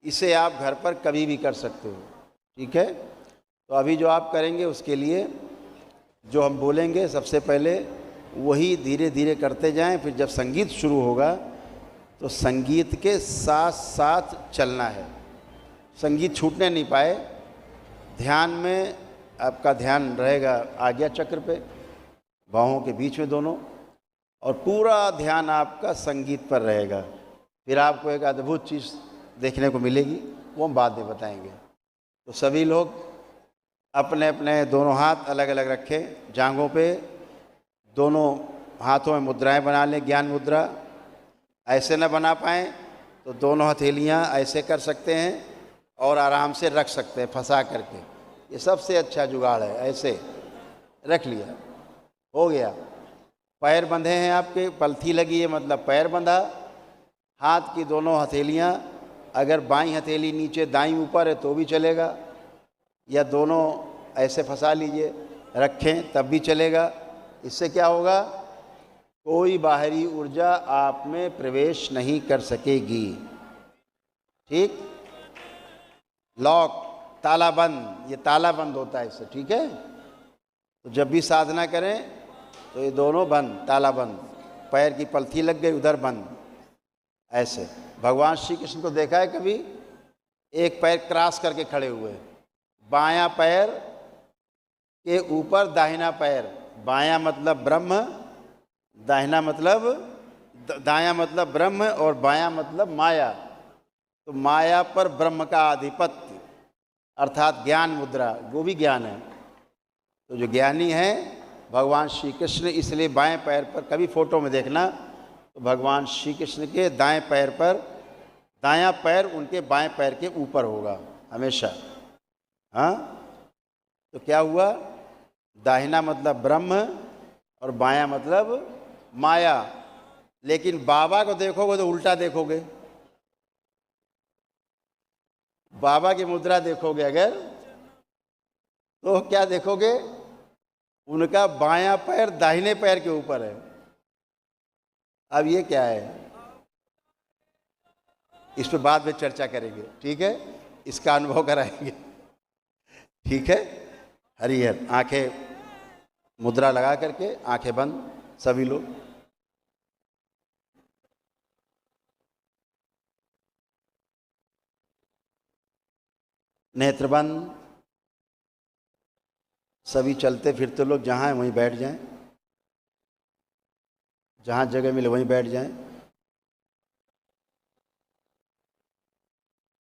इसे आप घर पर कभी भी कर सकते हो, ठीक है। तो अभी जो आप करेंगे उसके लिए जो हम बोलेंगे सबसे पहले वही धीरे धीरे करते जाएं, फिर जब संगीत शुरू होगा तो संगीत के साथ साथ चलना है, संगीत छूटने नहीं पाए। ध्यान में आपका ध्यान रहेगा आज्ञा चक्र पे, बाहों के बीच में दोनों, और पूरा ध्यान आपका संगीत पर रहेगा। फिर आपको एक अद्भुत चीज़ देखने को मिलेगी, वो हम बाद में बताएंगे। तो सभी लोग अपने अपने दोनों हाथ अलग अलग रखें जांघों पे, दोनों हाथों में मुद्राएं बना लें, ज्ञान मुद्रा। ऐसे न बना पाएँ तो दोनों हथेलियां ऐसे कर सकते हैं और आराम से रख सकते हैं फंसा करके, ये सबसे अच्छा जुगाड़ है। ऐसे रख लिया, हो गया। पैर बंधे हैं आपके, पलथी लगी है मतलब पैर बंधा। हाथ की दोनों हथेलियां, अगर बाईं हथेली नीचे दाईं ऊपर है तो भी चलेगा, या दोनों ऐसे फंसा लीजिए रखें तब भी चलेगा। इससे क्या होगा, कोई बाहरी ऊर्जा आप में प्रवेश नहीं कर सकेगी, ठीक। लॉक, ताला बंद, ये ताला बंद होता है इससे, ठीक है। तो जब भी साधना करें तो ये दोनों बंद, ताला बंद, पैर की पलथी लग गई उधर बंद, ऐसे। भगवान श्री कृष्ण को देखा है कभी, एक पैर क्रॉस करके खड़े हुए, बायां पैर के ऊपर दाहिना पैर, बायां मतलब ब्रह्म, दाहिना मतलब दायां मतलब ब्रह्म और बायां मतलब माया। तो माया पर ब्रह्म का आधिपत्य अर्थात ज्ञान मुद्रा, वो भी ज्ञान है। तो जो ज्ञानी है भगवान श्री कृष्ण, इसलिए बाएं पैर पर कभी फोटो में देखना तो भगवान श्री कृष्ण के दाएं पैर पर, दायां पैर उनके बाएं पैर के ऊपर होगा हमेशा। हाँ, तो क्या हुआ, दाहिना मतलब ब्रह्म और बायां मतलब माया। लेकिन बाबा को देखोगे तो उल्टा देखोगे, बाबा की मुद्रा देखोगे अगर तो क्या देखोगे, उनका बायां पैर दाहिने पैर के ऊपर है। अब ये क्या है, इस पर बाद में चर्चा करेंगे, ठीक है, इसका अनुभव कराएंगे, ठीक है। हरिहर, आंखें मुद्रा लगा करके, आंखें बंद सभी लोग। नेत्र बंद, सभी चलते फिरते लोग जहाँ हैं वहीं बैठ जाएं, जहाँ जगह मिले वहीं बैठ जाएं।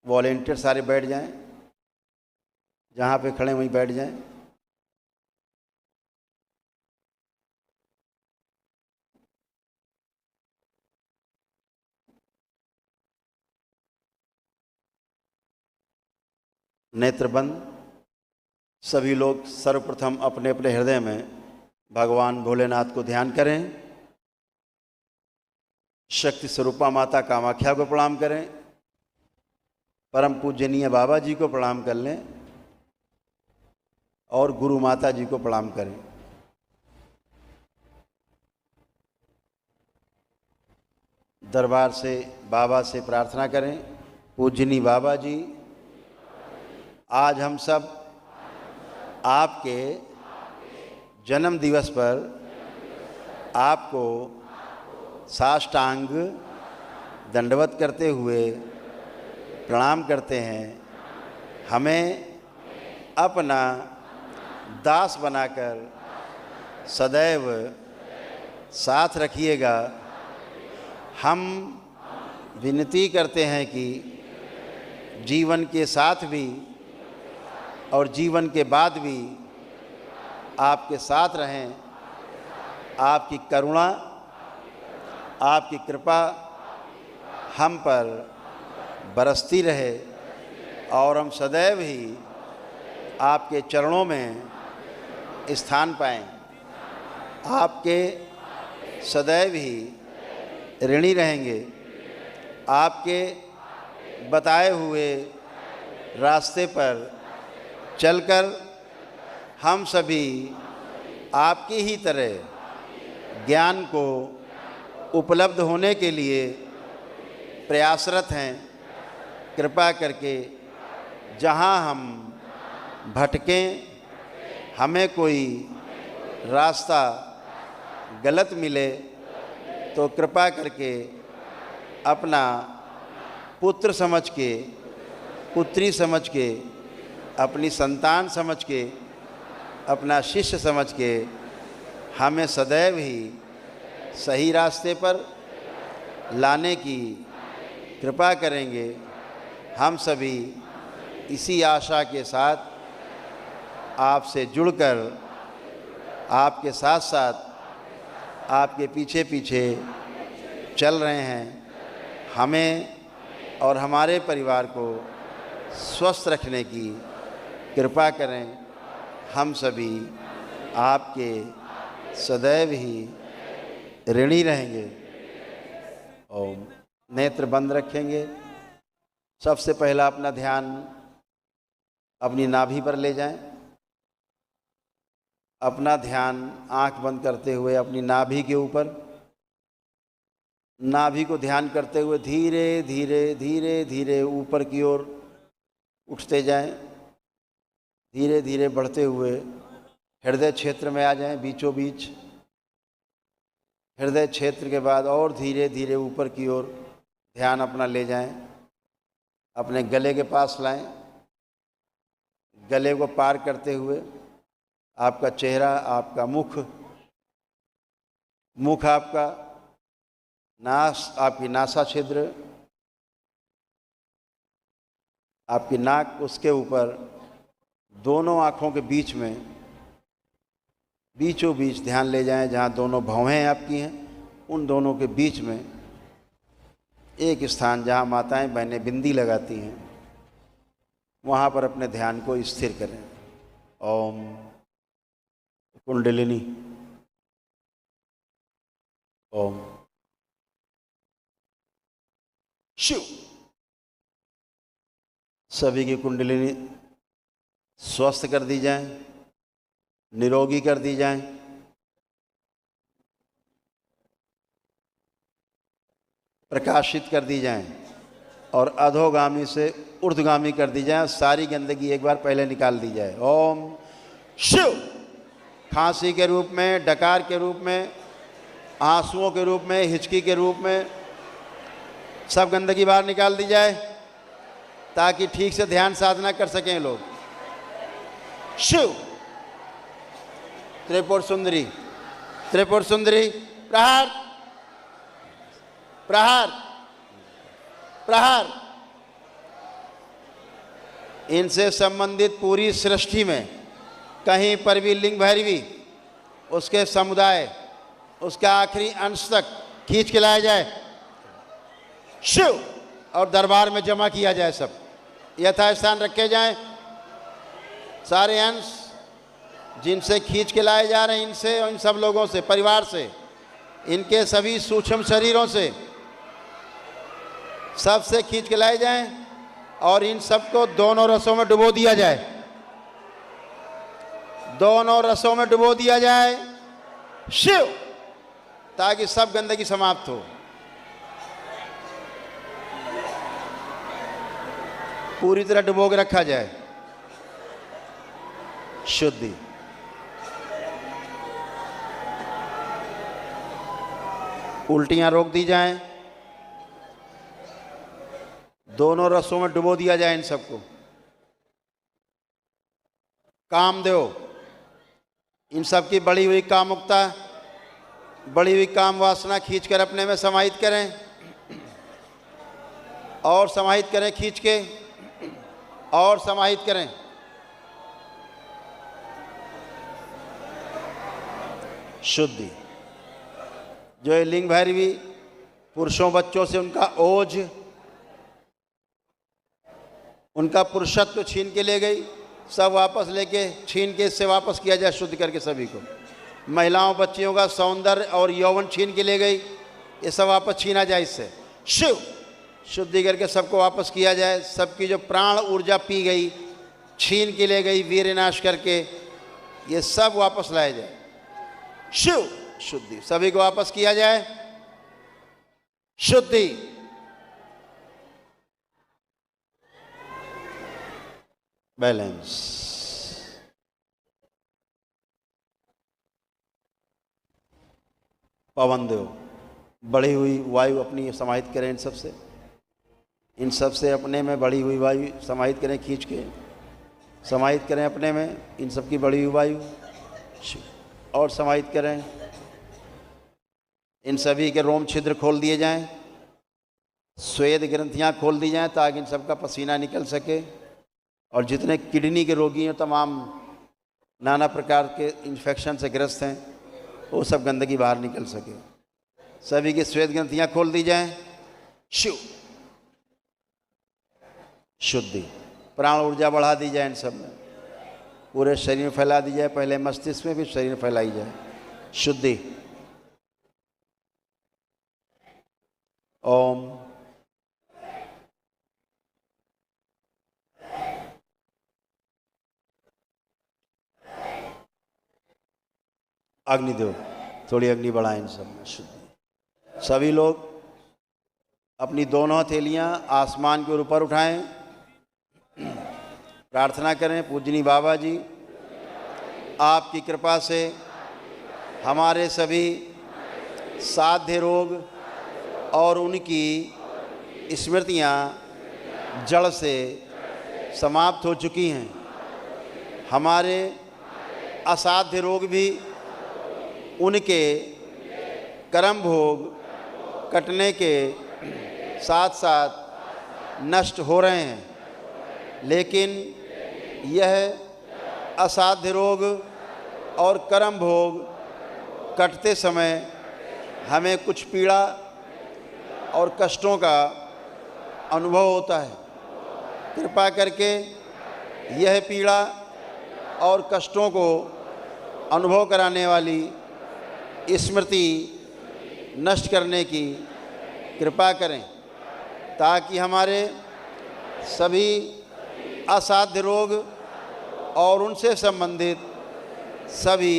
वॉलेंटियर सारे बैठ जाएं, जहाँ पे खड़े वहीं बैठ जाएं। नेत्र बंद, सभी लोग सर्वप्रथम अपने अपने हृदय में भगवान भोलेनाथ को ध्यान करें, शक्ति स्वरूपा माता कामाख्या को प्रणाम करें, परम पूजनीय बाबा जी को प्रणाम कर लें और गुरु माता जी को प्रणाम करें। दरबार से बाबा से प्रार्थना करें, पूजनी बाबा जी, आज हम सब आपके जन्म दिवस पर आपको साष्टांग दंडवत करते हुए प्रणाम करते हैं। हमें अपना दास बनाकर सदैव साथ रखिएगा। हम विनती करते हैं कि जीवन के साथ भी और जीवन के बाद भी आपके साथ रहें। आपकी करुणा, आपकी कृपा हम पर बरसती रहे और हम सदैव ही आपके चरणों में स्थान पाएं। आपके सदैव ही ऋणी रहेंगे। आपके बताए हुए रास्ते पर चलकर हम सभी आपकी ही तरह ज्ञान को उपलब्ध होने के लिए प्रयासरत हैं। कृपा करके जहाँ हम भटकें, हमें कोई रास्ता गलत मिले तो कृपा करके अपना पुत्र समझ के, पुत्री समझ के, अपनी संतान समझ के, अपना शिष्य समझ के हमें सदैव ही सही रास्ते पर लाने की कृपा करेंगे। हम सभी इसी आशा के साथ आपसे जुड़कर आपके साथ साथ आपके पीछे पीछे चल रहे हैं। हमें और हमारे परिवार को स्वस्थ रखने की कृपा करें। हम सभी आपके सदैव ही ऋणी रहेंगे। और नेत्र बंद रखेंगे। सबसे पहला अपना ध्यान अपनी नाभि पर ले जाएं। अपना ध्यान आंख बंद करते हुए अपनी नाभि के ऊपर, नाभि को ध्यान करते हुए धीरे धीरे धीरे धीरे ऊपर की ओर उठते जाएं। धीरे धीरे बढ़ते हुए हृदय क्षेत्र में आ जाएं, बीचों बीच। हृदय क्षेत्र के बाद और धीरे धीरे ऊपर की ओर ध्यान अपना ले जाएं। अपने गले के पास लाएं। गले को पार करते हुए आपका चेहरा, आपका मुख, मुख आपका, नास, आपकी नासा छिद्र, आपकी नाक, उसके ऊपर दोनों आँखों के बीच में, बीचों बीच ध्यान ले जाएं। जहाँ दोनों भौहें आपकी हैं, उन दोनों के बीच में एक स्थान जहाँ माताएं बहनें बिंदी लगाती हैं, वहाँ पर अपने ध्यान को स्थिर करें। ओम कुंडलिनी, ओम शिव। सभी की कुंडलिनी स्वस्थ कर दी जाए, निरोगी कर दी जाए। प्रकाशित कर दी जाए और अधोगामी से ऊर्ध्वगामी कर दी जाए। सारी गंदगी एक बार पहले निकाल दी जाए। ओम शिव। खांसी के रूप में, डकार के रूप में, आंसुओं के रूप में, हिचकी के रूप में सब गंदगी बाहर निकाल दी जाए ताकि ठीक से ध्यान साधना कर सकें लोग। शिव। त्रिपुर सुंदरी, त्रिपुर सुंदरी, प्रहार प्रहार प्रहार। इनसे संबंधित पूरी सृष्टि में कहीं पर भी लिंग भैरवी, उसके समुदाय, उसका आखिरी अंश तक खींच के लाया जाए शिव, और दरबार में जमा किया जाए। सब यथास्थान रखे जाएं। सारे अंश जिनसे खींच के लाए जा रहे हैं, इनसे और इन सब लोगों से, परिवार से, इनके सभी सूक्ष्म शरीरों से, सबसे खींच के लाए जाएं और इन सबको दोनों रसों में डुबो दिया जाए। दोनों रसों में डुबो दिया जाए शिव, ताकि सब गंदगी समाप्त हो। पूरी तरह डुबो के रखा जाए। शुद्धि। उल्टियां रोक दी जाएं। दोनों रसों में डुबो दिया जाए इन सबको। कामदेव, इन सब की बढ़ी हुई कामुकता, बढ़ी हुई काम वासना खींचकर अपने में समाहित करें और समाहित करें, खींच के और समाहित करें। शुद्धि। जो ये लिंग भैरवी पुरुषों बच्चों से उनका ओज, उनका पुरुषत्व छीन के ले गई, सब वापस लेके छीन के इससे वापस किया जाए शुद्ध करके सभी को। महिलाओं बच्चियों का सौंदर्य और यौवन छीन के ले गई, ये सब वापस छीना जाए इससे शिव। शुद्धि करके सबको वापस किया जाए। सबकी जो प्राण ऊर्जा पी गई, छीन के ले गई, वीर नाश करके, ये सब वापस लाया जाए शिव। शुद्धि। सभी को वापस किया जाए शुद्धि। बैलेंस। पवन देव, बढ़ी हुई वायु अपनी समाहित करें इन सब से अपने में बढ़ी हुई वायु समाहित करें, खींच के समाहित करें अपने में इन सब की बढ़ी हुई वायु, और समाहित करें। इन सभी के रोम छिद्र खोल दिए जाएं, स्वेद ग्रंथियां खोल दी जाएं ताकि इन सब का पसीना निकल सके, और जितने किडनी के रोगी हैं, तमाम नाना प्रकार के इन्फेक्शन से ग्रस्त हैं, वो सब गंदगी बाहर निकल सके। सभी की श्वेत ग्रंथियां खोल दी जाएं। शिव शुद्धि, प्राण ऊर्जा बढ़ा दी जाए इन सब में, पूरे शरीर में फैला दी जाए, पहले मस्तिष्क में भी शरीर में फैलाई जाए। शुद्धि। ओम अग्निदेव, थोड़ी अग्नि बढ़ाएं इन सब में। शुद्धि। सभी लोग अपनी दोनों हथेलियां आसमान के ऊपर उठाएं, प्रार्थना करें। पूजनी बाबा जी, आपकी कृपा से हमारे सभी साध्य रोग और उनकी स्मृतियां जड़ से समाप्त हो चुकी हैं। हमारे असाध्य रोग भी उनके कर्म भोग कटने के साथ साथ नष्ट हो रहे हैं, लेकिन यह असाध्य रोग और कर्म भोग कटते समय हमें कुछ पीड़ा और कष्टों का अनुभव होता है। कृपा करके यह पीड़ा और कष्टों को अनुभव कराने वाली स्मृति नष्ट करने की कृपा करें, ताकि हमारे सभी असाध्य रोग और उनसे संबंधित सभी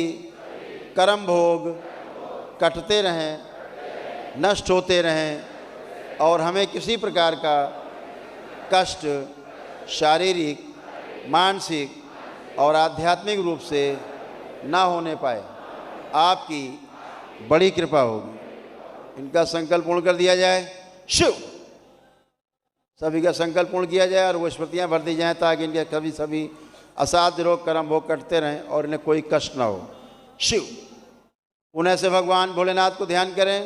कर्म भोग कटते रहें, नष्ट होते रहें, और हमें किसी प्रकार का कष्ट शारीरिक, मानसिक और आध्यात्मिक रूप से ना होने पाए। आपकी बड़ी कृपा होगी। इनका संकल्प पूर्ण कर दिया जाए। शिव। सभी का संकल्प पूर्ण किया जाए और वो स्मृतियाँ भर दी जाएँ, ताकि इनके कभी सभी असाध्य रोग कर्म भोग कटते रहें और इन्हें कोई कष्ट ना हो। शिव। पुनः से भगवान भोलेनाथ को ध्यान करें।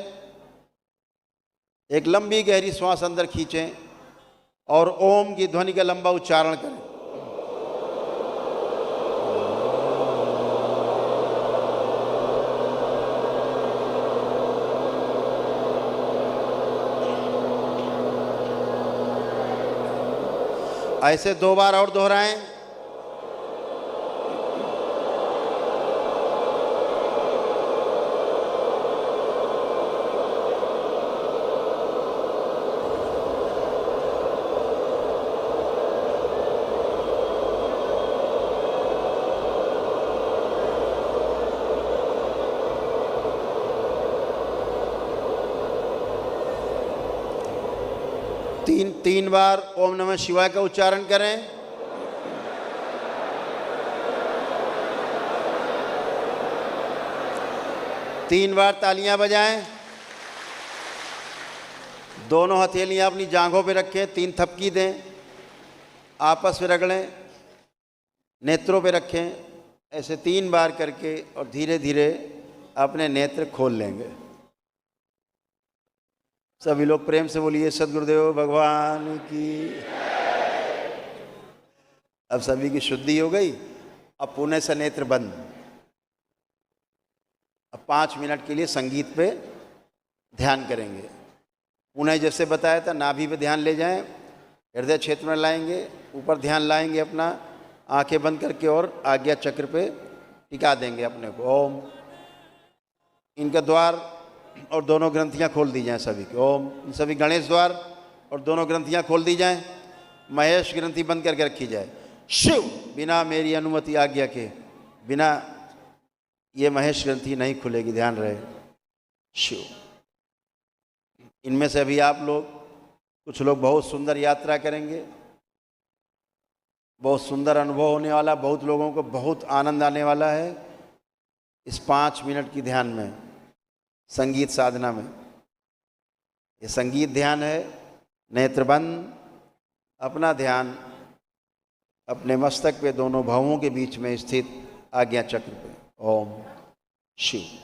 एक लंबी गहरी श्वास अंदर खींचें और ओम की ध्वनि का लंबा उच्चारण करें। ऐसे 2 बार और दोहराएं। तीन बार ओम नमः शिवाय का उच्चारण करें। तीन बार तालियां बजाएं। दोनों हथेलियां अपनी जांघों पे रखें, 3 थपकी दें, आपस में रगड़ें, नेत्रों पे रखें। ऐसे 3 बार करके और धीरे धीरे अपने नेत्र खोल लेंगे। सभी लोग प्रेम से बोलिए सद्गुरुदेव भगवान की। अब सभी की शुद्धि हो गई। अब पुनः से नेत्र बंद। अब 5 मिनट के लिए संगीत पे ध्यान करेंगे। पुनः जैसे बताया था, नाभि पे ध्यान ले जाएं, हृदय क्षेत्र में लाएंगे, ऊपर ध्यान लाएंगे अपना, आंखें बंद करके, और आज्ञा चक्र पे टिका देंगे अपने को। ओम। इनका द्वार और दोनों ग्रंथियां खोल दी जाएं सभी की। ओम। इन सभी गणेश द्वार और दोनों ग्रंथियां खोल दी जाएं। महेश ग्रंथि बंद करके रखी जाए। शिव। बिना मेरी अनुमति आज्ञा के बिना ये महेश ग्रंथि नहीं खुलेगी, ध्यान रहे। शिव। इनमें से अभी आप लोग, कुछ लोग बहुत सुंदर यात्रा करेंगे, बहुत बहुत सुंदर अनुभव होने वाला, बहुत लोगों को बहुत आनंद आने वाला है इस 5 मिनट की ध्यान में, संगीत साधना में। ये संगीत ध्यान है। नेत्रबंद, अपना ध्यान अपने मस्तक पे दोनों भवों के बीच में स्थित आज्ञा चक्र पे। ओम शिव।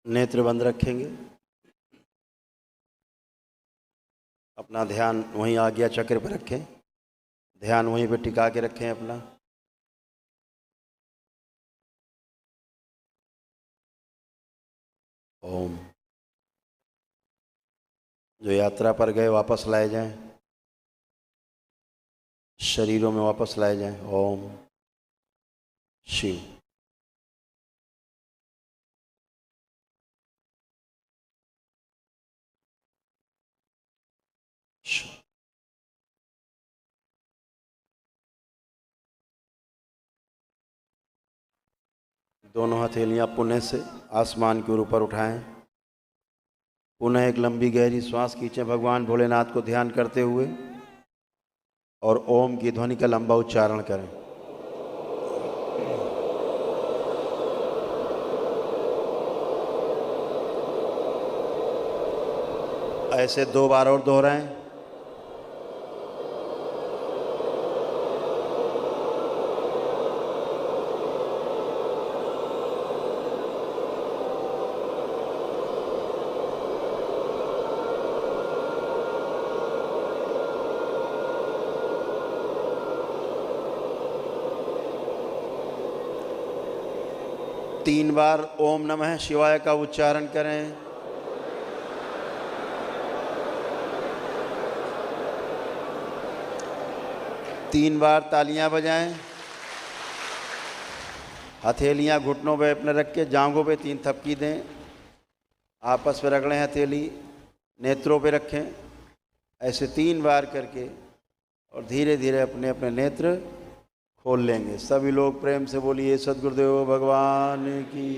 नेत्र बंद रखेंगे, अपना ध्यान वहीं आज्ञा चक्र पर रखें, ध्यान वहीं पर टिका के रखें अपना। ओम। जो यात्रा पर गए वापस लाए जाएं, शरीरों में वापस लाए जाएं। ओम शिव। दोनों हथेलियां पुण्य से आसमान के ऊपर उठाएं। पुनः एक लंबी गहरी श्वास खींचें भगवान भोलेनाथ को ध्यान करते हुए और ओम की ध्वनि का लंबा उच्चारण करें। ऐसे 2 बार और दोहराएं। तीन बार ओम नमः शिवाय का उच्चारण करें। तीन बार तालियां बजाएं। हथेलियां घुटनों पे अपने रख के जांघों पे 3 थपकी दें। आपस में रगड़ें, हथेली नेत्रों पे रखें। ऐसे 3 बार करके और धीरे धीरे अपने अपने नेत्र खोल लेंगे। सभी लोग प्रेम से बोलिए सद्गुरुदेव भगवान की।